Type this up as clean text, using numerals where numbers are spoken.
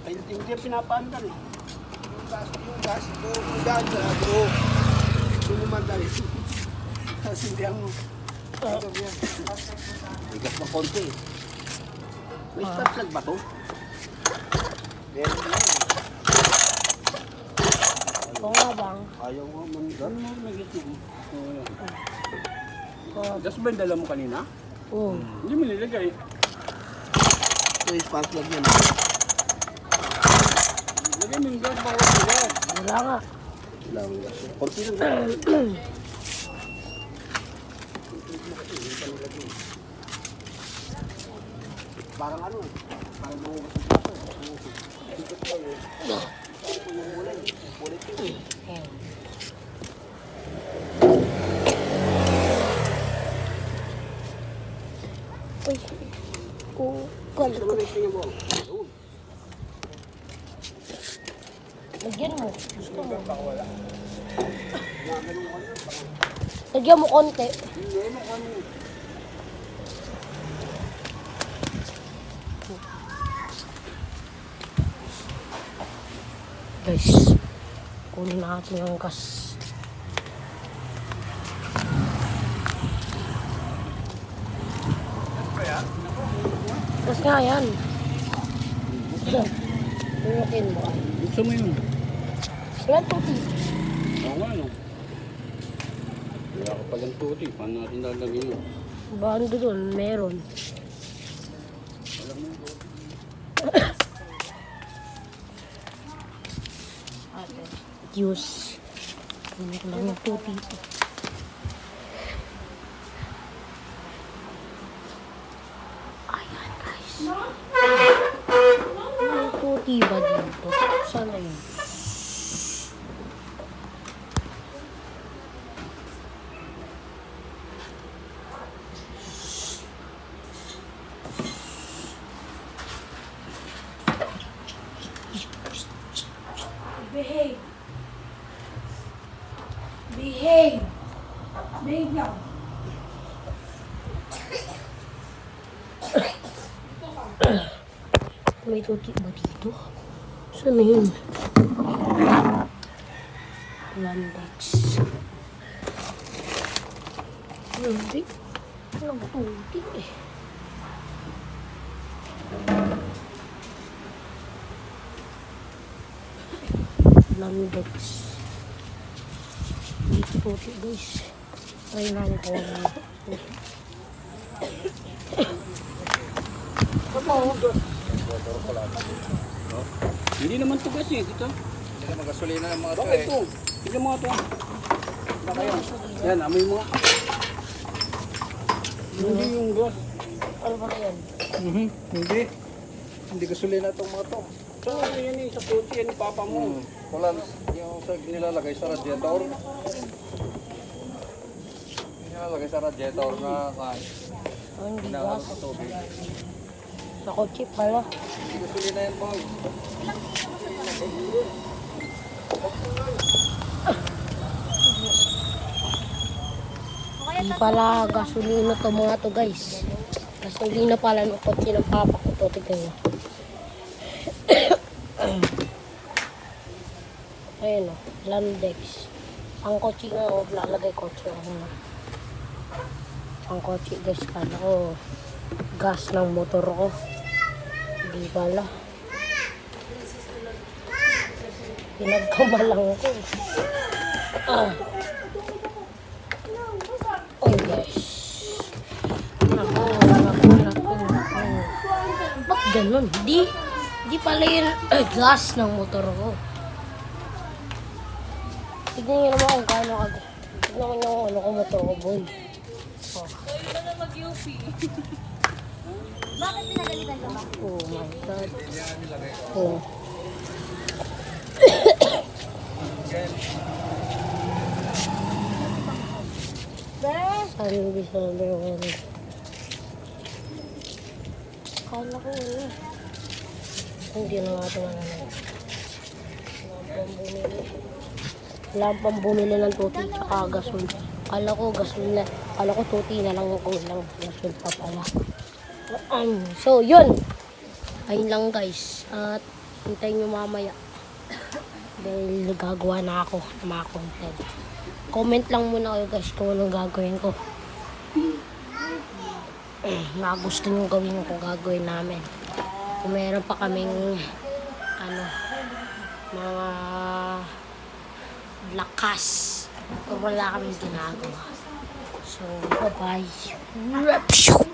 Ay, hindi pinapaandar eh. Yung gas, daan sa buo. Sumumandar eh. Tapos hindi ang... Bigas ng konti eh. May start lag ba to? Meron lang. Oo nga bang. Ayaw nga man. Gano'n mo nag-itin. Gas ba yung dala mo kanina? Oo. Hindi mo nilagay. Ito yung spark plug yan. Lagay mo yung gas baka wala. Wala nga. Lang gas. Konti lang. Parang ano eh. Parang nangugas ng plato. Ikot lang eh. Yung kulay. Kulay ko eh. Uy. Oo. Gusto mo na yung tingin mo. Ayun. Lagyan mo. Gusto mo. Wala. Lagyan mo konti. Hindi mo ano. Guys. Kunin natin yung gas. Gas nga yan. Tunukin mo. Gusto mo yun? Wala tuti. Oo nga no. Wala ka palang tuti. Paano natin lalagyan yun? Bando doon, meron. Diyos. Kunin ko lang yung tuti. Ayan guys. May tuti ba dito? Sana yun? Behave. Behave. Behave lang. May tuti ba dito? Saan na yun? Landex. Hindi. Walang tuti eh. Landex. Dito tuti guys. Try namin kung ano. Hindi naman to gas eh. Dito. Hindi na magasolina ng mga Bakit to? Tignan mo nga to. Baka yan. Yan, amoy mo. Hindi yung gas. Ano ba yan? Hindi. Hindi gasolina itong mga to. So, ano yan eh. Sa kotse yan ni Papa mo. Wala yung sa nilalagay sa radiator. Nilalagay sa radiator na Ang ginagawa gas. sa tubig. Sa kotse pala. Hindi gasolina yan, boy. Hindi pala gasolina to mga to guys. Gasolina pala ng kotse ng papa ko to. Tignan nyo. Ayun o. Landex. Ang kotse nga o. Lalagay kotse ako na. Ang kotse guys. Kala ko gas ng motor ko. Hindi pala. Pinagkamalang ko. Oh guys. Ako. Ba't ganun? Di pala yun gas ng motor ko. Tignan nyo naman kung kano ka. Tignan nyo kung ano ko motor ko, boy. Oh. Bakit pinagalitan ka ba? Oh my God. Oh. Sabi sa number 1. Kala ko ano. Hindi na natin ano. Wala pang bumili ng tuti tsaka gasol. Kala ko gasol na. Kala ko tuti na lang ako lang. Nasod pa pala. So, yun. Ayun lang guys. At hintayin nyo mamaya. Dahil gagawa na ako ng mga content. Comment lang muna kayo guys kung anong gagawin ko. Na gusto nyo gawin ko gagawin namin. Kung meron pa kaming mga lakas o wala kaming ginagawa. So, bye-bye.